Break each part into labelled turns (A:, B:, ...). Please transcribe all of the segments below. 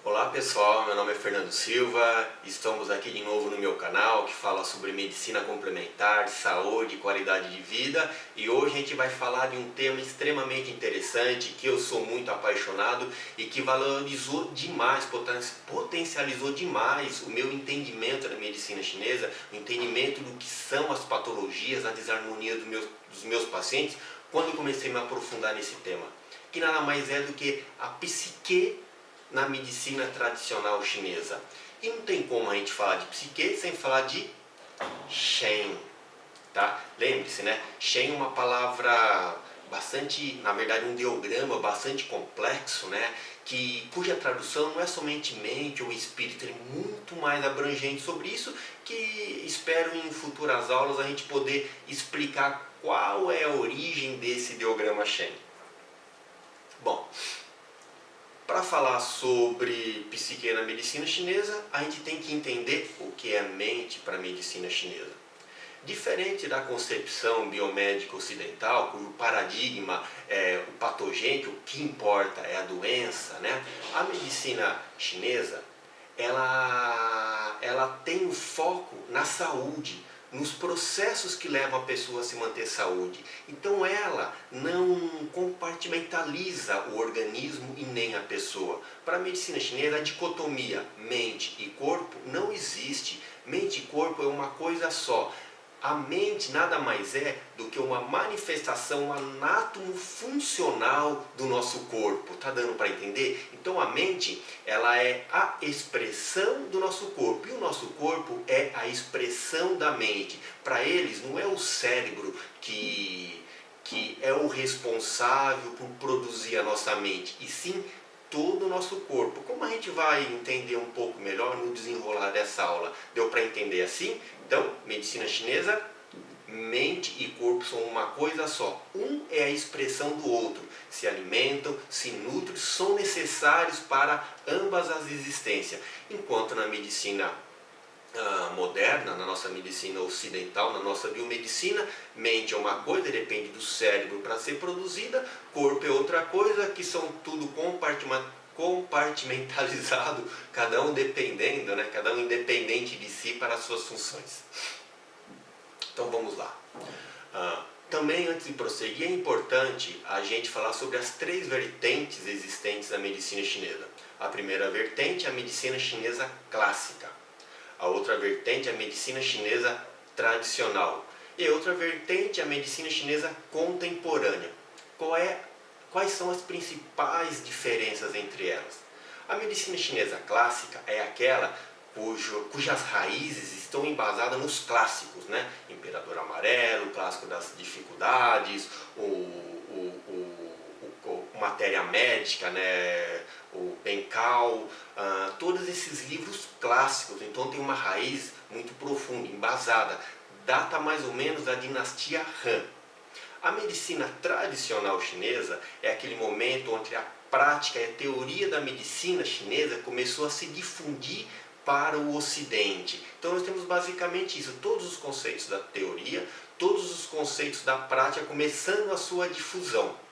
A: Olá pessoal, meu nome é Fernando Silva, estamos aqui de novo no meu canal que fala sobre medicina complementar, saúde e qualidade de vida, e hoje a gente vai falar de um tema extremamente interessante que eu sou muito apaixonado e que valorizou demais, potencializou demais o meu entendimento da medicina chinesa, o entendimento do que são as patologias, a desarmonia dos meus pacientes, quando eu comecei a me aprofundar nesse tema, que nada mais é do que a psique na medicina tradicional chinesa. E não tem como a gente falar de psique sem falar de Shen, tá? Lembre-se, né? Shen é uma palavra bastante, na verdade um ideograma bastante complexo, né? Cuja tradução não é somente mente ou espírito, é muito mais abrangente sobre isso, que espero em futuras aulas a gente poder explicar qual é a origem desse ideograma Shen. Bom, para falar sobre psique na medicina chinesa, a gente tem que entender o que é mente para a medicina chinesa. Diferente da concepção biomédica ocidental, cujo paradigma é o patogênico, o que importa é a doença, né? A medicina chinesa, ela tem o foco na saúde, nos processos que levam a pessoa a se manter saúde. Então ela não compartimentaliza o organismo e nem a pessoa. Para a medicina chinesa, a dicotomia mente e corpo não existe. Mente e corpo é uma coisa só. A mente nada mais é do que uma manifestação anatomo-funcional do nosso corpo. Tá dando para entender? Então a mente, ela é a expressão do nosso corpo. E o nosso corpo é a expressão da mente. Para eles não é o cérebro que é o responsável por produzir a nossa mente, e sim todo o nosso corpo. Como a gente vai entender um pouco melhor no desenrolar dessa aula? Deu para entender assim? Então, medicina chinesa, mente e corpo são uma coisa só. Um é a expressão do outro. Se alimentam, se nutrem, são necessários para ambas as existências. Enquanto na medicina moderna, na nossa medicina ocidental, na nossa biomedicina, mente é uma coisa, depende do cérebro para ser produzida, corpo é outra coisa, que são tudo compartimentalizado, cada um dependendo, né? Cada um independente de si para as suas funções. Então vamos lá. Também, antes de prosseguir, é importante a gente falar sobre as três vertentes existentes da medicina chinesa. A primeira vertente é a medicina chinesa clássica. A outra vertente é a medicina chinesa tradicional. E a outra vertente é a medicina chinesa contemporânea. Quais são as principais diferenças entre elas? A medicina chinesa clássica é aquela cujas raízes estão embasadas nos clássicos, né? Imperador Amarelo, o clássico das dificuldades, matéria médica, né? O Benkao, todos esses livros clássicos. Então tem uma raiz muito profunda, embasada, data mais ou menos da dinastia Han. A medicina tradicional chinesa é aquele momento onde a prática e a teoria da medicina chinesa começou a se difundir para o Ocidente. Então nós temos basicamente isso, todos os conceitos da teoria, todos os conceitos da prática começando a sua difusão.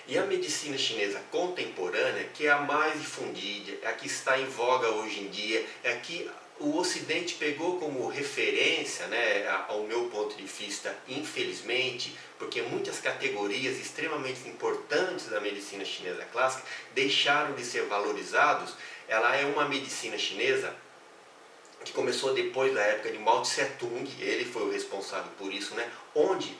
A: E a medicina chinesa contemporânea, que é a mais difundida, é a que está em voga hoje em dia, é a que o Ocidente pegou como referência, né, ao meu ponto de vista, infelizmente, porque muitas categorias extremamente importantes da medicina chinesa clássica deixaram de ser valorizados. Ela é uma medicina chinesa que começou depois da época de Mao Tse Tung, ele foi o responsável por isso, né, onde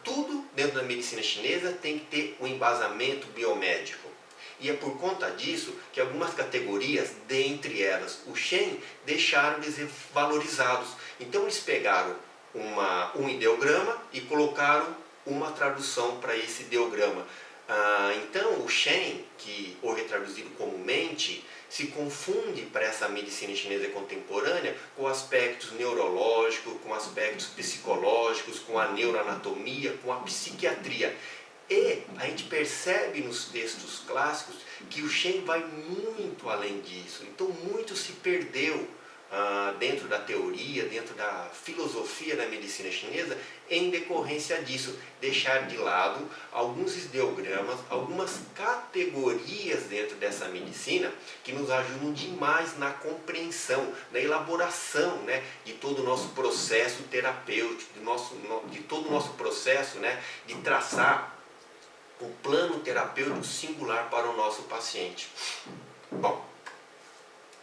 A: tudo dentro da medicina chinesa tem que ter um embasamento biomédico. E é por conta disso que algumas categorias, dentre elas o Shen, deixaram de ser valorizados. Então eles pegaram um ideograma e colocaram uma tradução para esse ideograma. Então o Shen, que hoje é traduzido como mente, se confunde para essa medicina chinesa contemporânea com aspectos neurológicos, com aspectos psicológicos, com a neuroanatomia, com a psiquiatria. E a gente percebe nos textos clássicos que o Shen vai muito além disso. Então muito se perdeu dentro da teoria, dentro da filosofia da medicina chinesa, em decorrência disso, deixar de lado alguns ideogramas, algumas categorias dentro dessa medicina que nos ajudam demais na compreensão, na elaboração, né, de todo o nosso processo terapêutico, de todo o nosso processo, né, de traçar o plano terapêutico singular para o nosso paciente. Bom,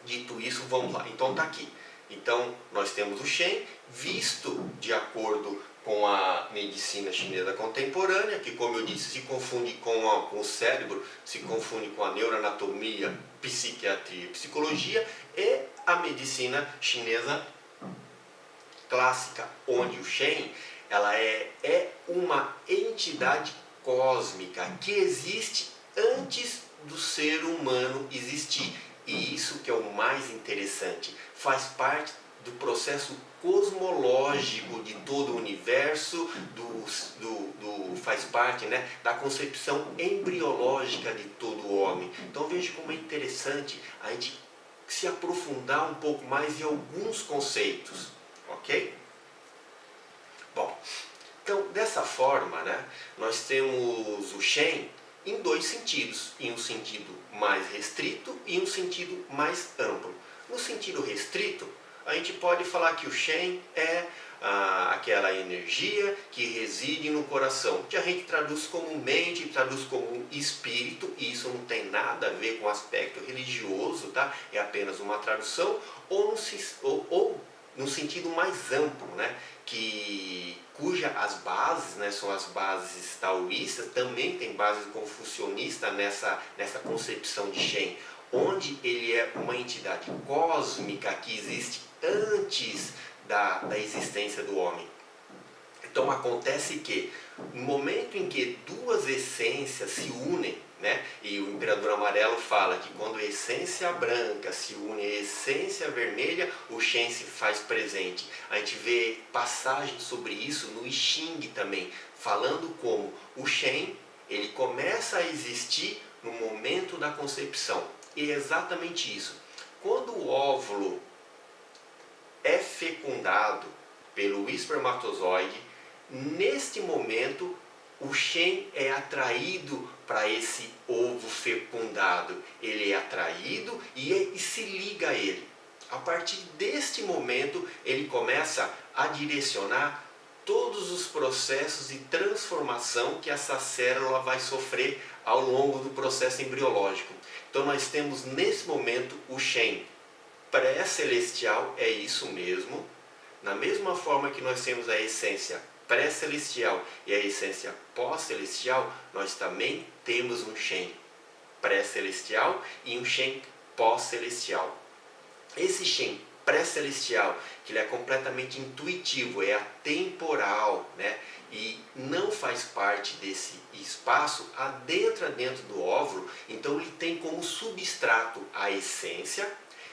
A: dito isso, vamos lá. Então tá aqui. Então nós temos o Shen, visto de acordo com a medicina chinesa contemporânea, que, como eu disse, se confunde com o cérebro, se confunde com a neuroanatomia, psiquiatria e psicologia, e a medicina chinesa clássica, onde o Shen ela é uma entidade cósmica que existe antes do ser humano existir. E isso que é o mais interessante, faz parte do processo cosmológico de todo o universo, faz parte, né, da concepção embriológica de todo o homem. Então veja como é interessante a gente se aprofundar um pouco mais em alguns conceitos, ok? Bom, então dessa forma, né, nós temos o Shen em dois sentidos, em um sentido mais restrito e um sentido mais amplo. No sentido restrito, a gente pode falar que o Shen é aquela energia que reside no coração, que a gente traduz como mente, traduz como espírito, e isso não tem nada a ver com o aspecto religioso, tá? É apenas uma tradução, ou no sentido mais amplo, né? Cuja as bases, né, são as bases taoístas, também tem base confucionista nessa concepção de Shen, onde ele é uma entidade cósmica que existe antes da existência do homem. Então acontece que no momento em que duas essências se unem, né, e o Imperador Amarelo fala que quando a essência branca se une à essência vermelha, o Shen se faz presente. A gente vê passagens sobre isso no I Ching também, falando como o Shen ele começa a existir no momento da concepção. E é exatamente isso. Quando o óvulo é fecundado pelo espermatozoide, neste momento o Shen é atraído para esse ovo fecundado. Ele é atraído e se liga a ele. A partir deste momento, ele começa a direcionar todos os processos de transformação que essa célula vai sofrer ao longo do processo embriológico. Então nós temos nesse momento o Shen pré-celestial, é isso mesmo. Na mesma forma que nós temos a essência pré-celestial e a essência pós-celestial, nós também temos um Shen pré-celestial e um Shen pós-celestial. Esse Shen pré-celestial, que ele é completamente intuitivo, é atemporal, né? E não faz parte desse espaço dentro do óvulo, então ele tem como substrato a essência,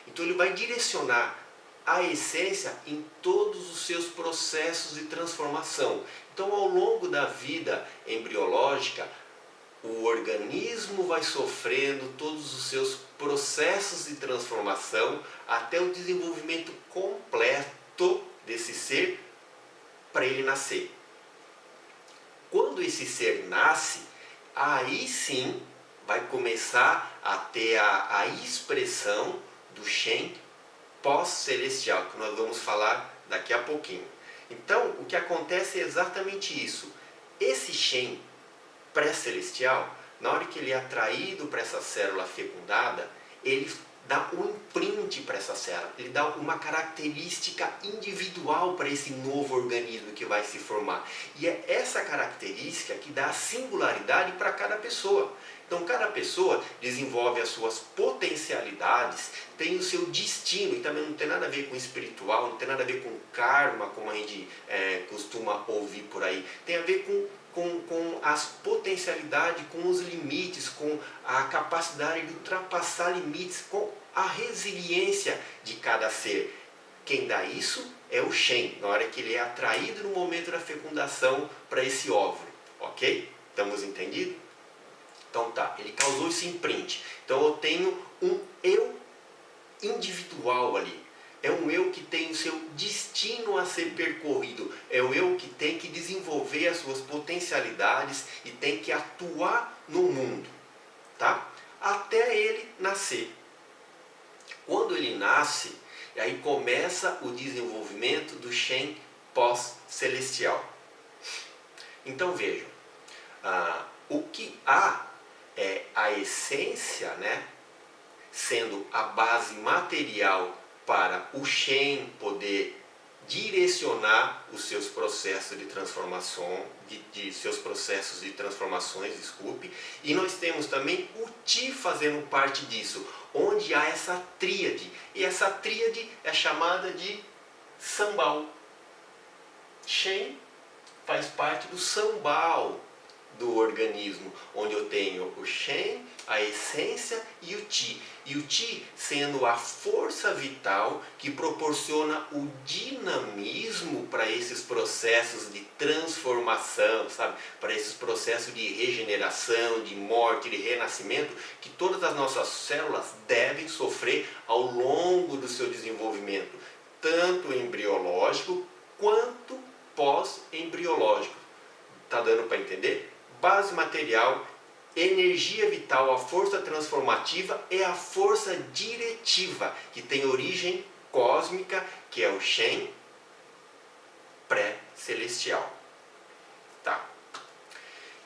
A: então ele vai direcionar a essência em todos os seus processos de transformação. Então, ao longo da vida embriológica, o organismo vai sofrendo todos os seus processos de transformação até o desenvolvimento completo desse ser para ele nascer. Quando esse ser nasce, aí sim vai começar a ter a expressão do Shen pós-celestial, que nós vamos falar daqui a pouquinho. Então, o que acontece é exatamente isso. Esse Shen pré-celestial, na hora que ele é atraído para essa célula fecundada, ele dá um imprint para essa célula, ele dá uma característica individual para esse novo organismo que vai se formar. E é essa característica que dá a singularidade para cada pessoa. Então cada pessoa desenvolve as suas potencialidades, tem o seu destino, e também não tem nada a ver com espiritual, não tem nada a ver com karma, como a gente costuma ouvir por aí. Tem a ver com as potencialidades, com os limites, com a capacidade de ultrapassar limites, com a resiliência de cada ser. Quem dá isso é o Shen, na hora que ele é atraído no momento da fecundação para esse óvulo, ok? Estamos entendidos? Então tá, ele causou esse imprint. Então eu tenho um eu individual ali. é um eu que tem o seu destino a ser percorrido, é o eu que tem que desenvolver as suas potencialidades e tem que atuar no mundo, tá? Até ele nascer. Quando ele nasce, aí começa o desenvolvimento do Shen pós-celestial. Então vejam, o que há é a essência, né, sendo a base material para o Shen poder direcionar os seus processos de transformação, seus processos de transformações, desculpe, e nós temos também o Ti fazendo parte disso, onde há essa tríade, e essa tríade é chamada de Sambal. Shen faz parte do Sambal do organismo, onde eu tenho o Shen, a essência e o Ti. E o Ti sendo a força vital que proporciona o dinamismo para esses processos de transformação, sabe? Para esses processos de regeneração, de morte, de renascimento, que todas as nossas células devem sofrer ao longo do seu desenvolvimento, tanto embriológico quanto pós-embriológico. Tá dando para entender? Base material, energia vital, a força transformativa é a força diretiva, que tem origem cósmica, que é o Shen pré-celestial. Tá?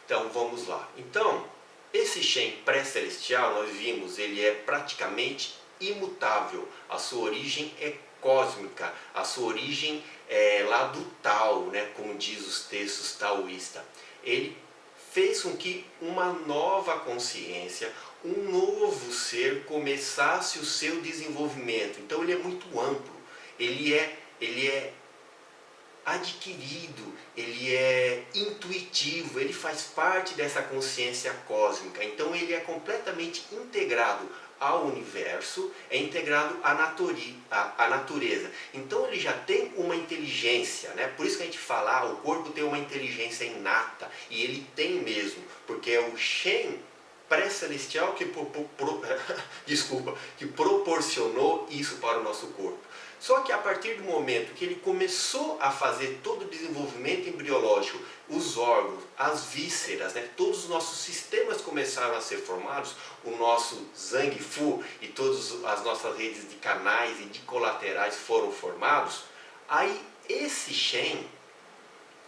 A: Então vamos lá. Então, esse Shen pré-celestial, nós vimos, ele é praticamente imutável. A sua origem é cósmica, a sua origem é lá do Tao, né, como diz os textos taoístas. Ele fez com que uma nova consciência, um novo ser começasse o seu desenvolvimento. Então ele é muito amplo, ele é adquirido, ele é intuitivo, ele faz parte dessa consciência cósmica. Então ele é completamente integrado ao universo, é integrado à natureza. Então ele já tem uma inteligência, né? Por isso que a gente fala, o corpo tem uma inteligência inata, e ele tem mesmo, porque é o Shen pré-celestial que proporcionou isso para o nosso corpo. Só que a partir do momento que ele começou a fazer todo o desenvolvimento embriológico, os órgãos, as vísceras, né, todos os nossos sistemas começaram a ser formados, o nosso Zhang Fu e todas as nossas redes de canais e de colaterais foram formados, aí esse Shen,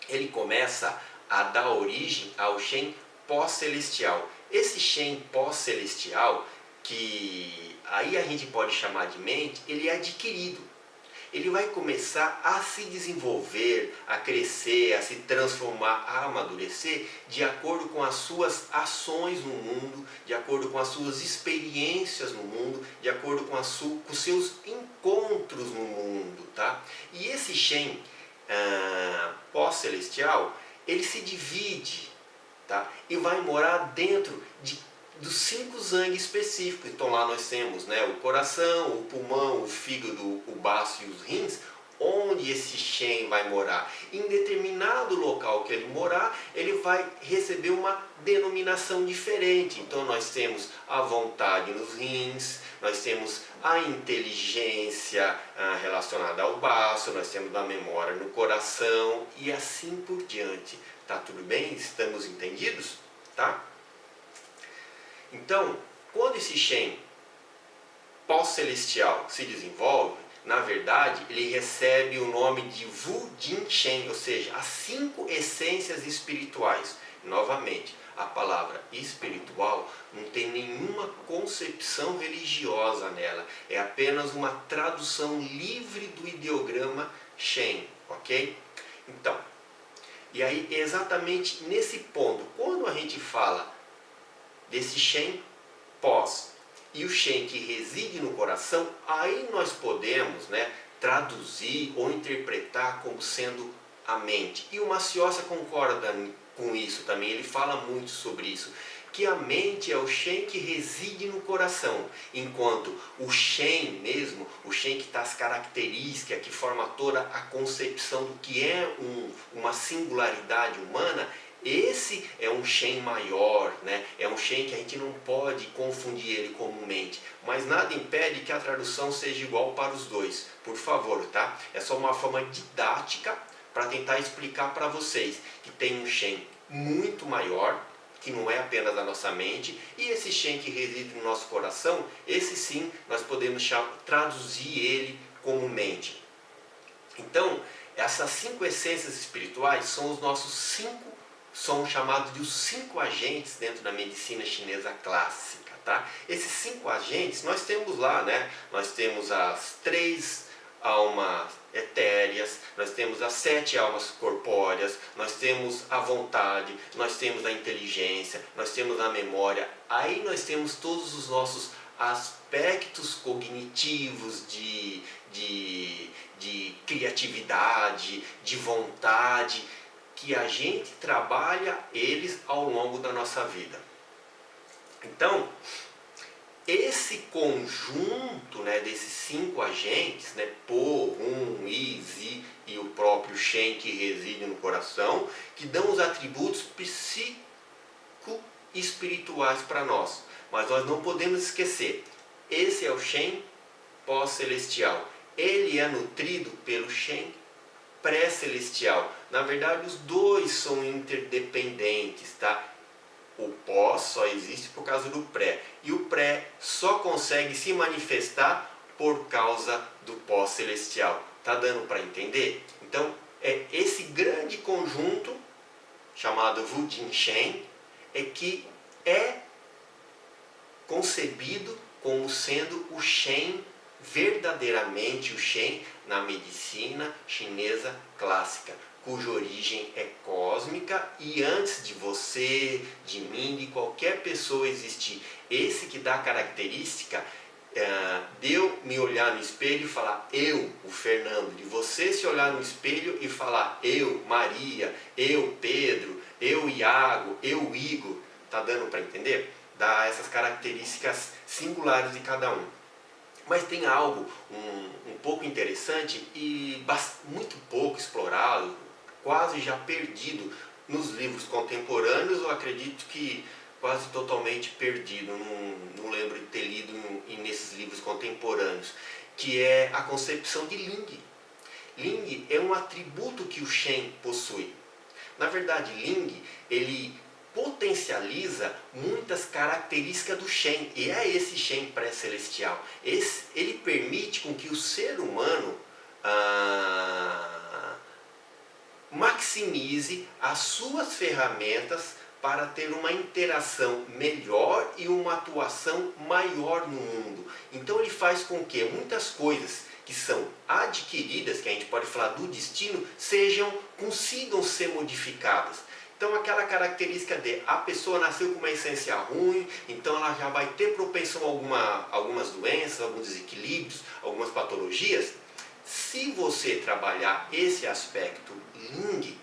A: ele começa a dar origem ao Shen pós-celestial. Esse Shen pós-celestial, que aí a gente pode chamar de mente, ele é adquirido. Ele vai começar a se desenvolver, a crescer, a se transformar, a amadurecer de acordo com as suas ações no mundo, de acordo com as suas experiências no mundo, de acordo com os seus encontros no mundo, tá? E esse Shen pós-celestial, ele se divide, tá? E vai morar dentro dos 5 Zhang específicos. Então lá nós temos, né, o coração, o pulmão, o fígado, o baço e os rins, onde esse Shen vai morar. Em determinado local que ele morar, ele vai receber uma denominação diferente. Então nós temos a vontade nos rins, nós temos a inteligência relacionada ao baço, nós temos a memória no coração e assim por diante. Tá tudo bem? Estamos entendidos? Tá? Então, quando esse Shen pós-celestial se desenvolve, na verdade, ele recebe o nome de Wu Jin Shen, ou seja, as 5 essências espirituais. Novamente, a palavra espiritual não tem nenhuma concepção religiosa nela, é apenas uma tradução livre do ideograma Shen, ok? Então, e aí exatamente nesse ponto, quando a gente fala desse Shen pós e o Shen que reside no coração, aí nós podemos, né, traduzir ou interpretar como sendo a mente. E o Maciosa concorda com isso também, ele fala muito sobre isso, que a mente é o Shen que reside no coração, enquanto o Shen mesmo, o Shen que está as características, que forma toda a concepção do que é uma singularidade humana, Esse é um Shen maior, né? É um Shen que a gente não pode confundir ele comumente, mas nada impede que a tradução seja igual para os dois, por favor, tá? É só uma forma didática para tentar explicar para vocês que tem um Shen muito maior, que não é apenas da nossa mente, e esse Shen que reside no nosso coração, esse sim nós podemos traduzir ele como mente. Então, essas 5 essências espirituais são os nossos 5, são chamados de os 5 agentes dentro da medicina chinesa clássica, tá? Esses 5 agentes nós temos lá, né? Nós temos as 3 almas etéreas, nós temos as 7 almas corpóreas, nós temos a vontade, nós temos a inteligência, nós temos a memória, aí nós temos todos os nossos aspectos cognitivos de criatividade, de vontade, que a gente trabalha eles ao longo da nossa vida. Então, esse conjunto, né, desses 5 agentes, né, Po, Hum, I, Zi e o próprio Shen que reside no coração, que dão os atributos psico-espirituais para nós. Mas nós não podemos esquecer, esse é o Shen pós-celestial. Ele é nutrido pelo Shen pré-celestial. Na verdade, os dois são interdependentes, tá? O pós só existe por causa do pré. E o pré só consegue se manifestar por causa do pós-celestial. Tá dando para entender? Então, é esse grande conjunto, chamado Wu Jing Shen, é que é concebido como sendo o Shen, verdadeiramente o Shen na medicina chinesa clássica, cuja origem é cósmica e antes de você, de mim, de qualquer pessoa existir. Esse que dá a característica de eu me olhar no espelho e falar eu, o Fernando, de você se olhar no espelho e falar eu, Maria, eu, Pedro, eu, Iago, eu, Igor. Tá dando para entender? Dá essas características singulares de cada um. Mas tem algo um pouco interessante e muito pouco explorado, quase já perdido nos livros contemporâneos, eu acredito que quase totalmente perdido, não lembro de ter lido nesses livros contemporâneos, que é a concepção de Ling. Ling é um atributo que o Shen possui. Na verdade, Ling, ele potencializa muitas características do Shen, e é esse Shen pré-celestial. Ele permite com que o ser humano maximize as suas ferramentas para ter uma interação melhor e uma atuação maior no mundo. Então ele faz com que muitas coisas que são adquiridas, que a gente pode falar do destino, consigam ser modificadas. Então aquela característica de a pessoa nasceu com uma essência ruim, então ela já vai ter propensão a algumas doenças, alguns desequilíbrios, algumas patologias. Se você trabalhar esse aspecto Ling,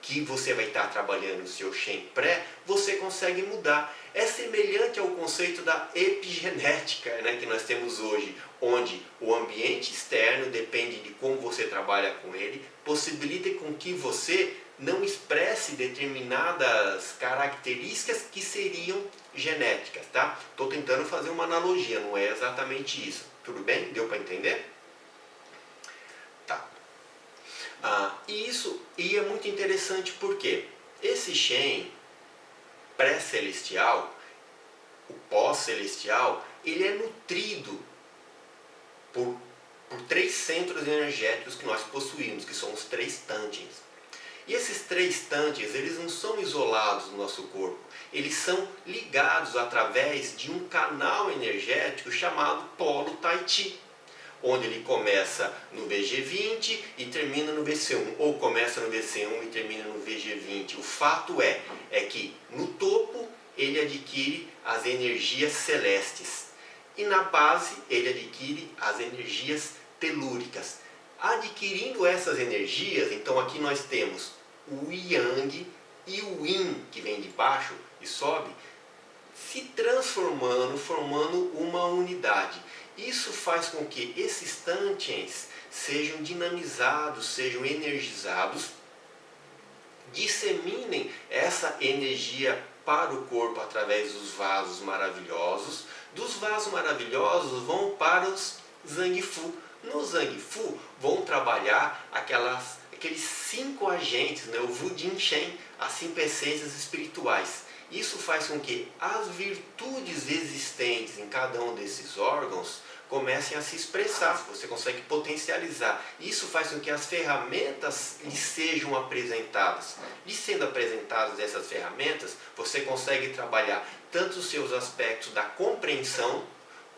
A: que você vai estar trabalhando o seu Shen pré, você consegue mudar. É semelhante ao conceito da epigenética, né, que nós temos hoje, onde o ambiente externo depende de como você trabalha com ele, possibilita com que você não expresse determinadas características que seriam genéticas, tá? Estou tentando fazer uma analogia, não é exatamente isso. Tudo bem? Deu para entender? Tá. E é muito interessante porque esse Shen pré-celestial, o pós-celestial, ele é nutrido por 3 centros energéticos que nós possuímos, que são os 3 Tangens. E esses 3 Tangens, eles não são isolados no nosso corpo, eles são ligados através de um canal energético chamado Polo Tai Chi, onde ele começa no VG20 e termina no VC1, ou começa no VC1 e termina no VG20. O fato é que no topo ele adquire as energias celestes e na base ele adquire as energias telúricas. Adquirindo essas energias, então aqui nós temos o Yang e o Yin, que vem de baixo e sobe, se transformando, formando uma unidade. Isso faz com que esses Tangens sejam dinamizados, sejam energizados disseminem essa energia para o corpo através dos vasos maravilhosos. Dos vasos maravilhosos vão para os Zangfu. No Zangfu vão trabalhar aqueles 5 agentes, né? O Wu Jin Shen, as 5 essências espirituais. Isso faz com que as virtudes existentes em cada um desses órgãos comecem a se expressar, você consegue potencializar. Isso faz com que as ferramentas lhe sejam apresentadas. E sendo apresentadas essas ferramentas, você consegue trabalhar tanto os seus aspectos da compreensão,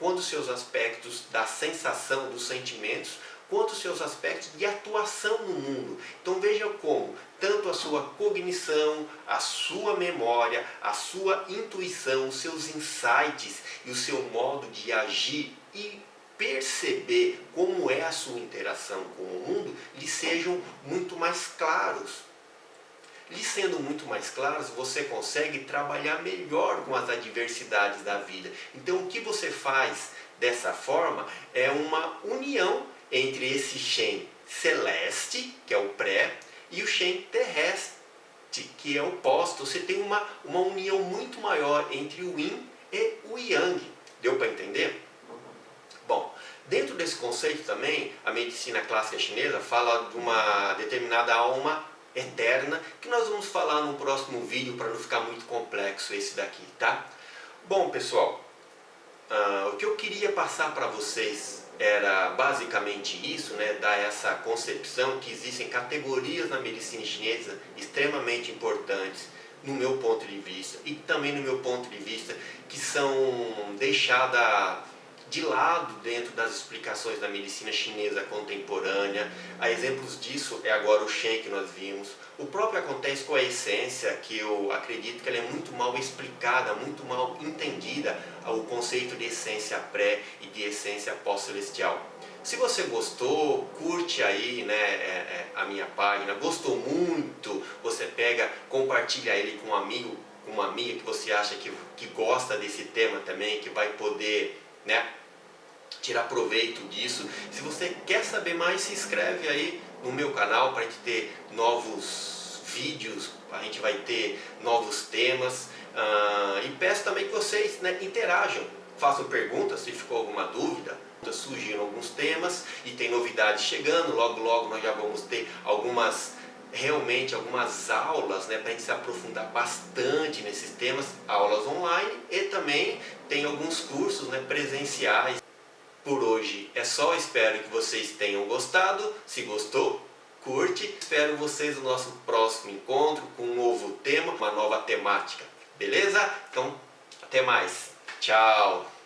A: quanto os seus aspectos da sensação, dos sentimentos, quanto os seus aspectos de atuação no mundo. Então veja como tanto a sua cognição, a sua memória, a sua intuição, os seus insights e o seu modo de agir e perceber como é a sua interação com o mundo lhe sejam muito mais claros. Lhe sendo muito mais claros, você consegue trabalhar melhor com as adversidades da vida. Então o que você faz dessa forma é uma união entre esse Shen celeste, que é o pré, e o Shen terrestre, que é o pós. Você tem uma união muito maior entre o Yin e o Yang. Deu para entender? Bom, dentro desse conceito também, a medicina clássica chinesa fala de uma determinada alma eterna, que nós vamos falar no próximo vídeo para não ficar muito complexo esse daqui, tá? Bom, pessoal, o que eu queria passar para vocês era basicamente isso, né? Dar essa concepção que existem categorias na medicina chinesa extremamente importantes no meu ponto de vista e também no meu ponto de vista que são deixadas de lado dentro das explicações da medicina chinesa contemporânea. A exemplos disso é agora o Shen que nós vimos. O próprio acontece com a essência, que eu acredito que ela é muito mal explicada, muito mal entendida, o conceito de essência pré e de essência pós-celestial. Se você gostou, curte aí, né, a minha página. Gostou muito, você pega, compartilha ele com um amigo, com uma amiga que você acha que gosta desse tema também, que vai poder, né, tirar proveito disso. Se você quer saber mais, se inscreve aí no meu canal para a gente ter novos vídeos, a gente vai ter novos temas. E peço também que vocês, né, interajam, façam perguntas se ficou alguma dúvida. Surgiram alguns temas e tem novidades chegando. Logo logo nós já vamos ter algumas aulas, né, para a gente se aprofundar bastante nesses temas, aulas online, e também tem alguns cursos, né, presenciais. Por hoje é só, espero que vocês tenham gostado. Se gostou, curte. Espero vocês no nosso próximo encontro com um novo tema, uma nova temática. Beleza? Então, até mais. Tchau!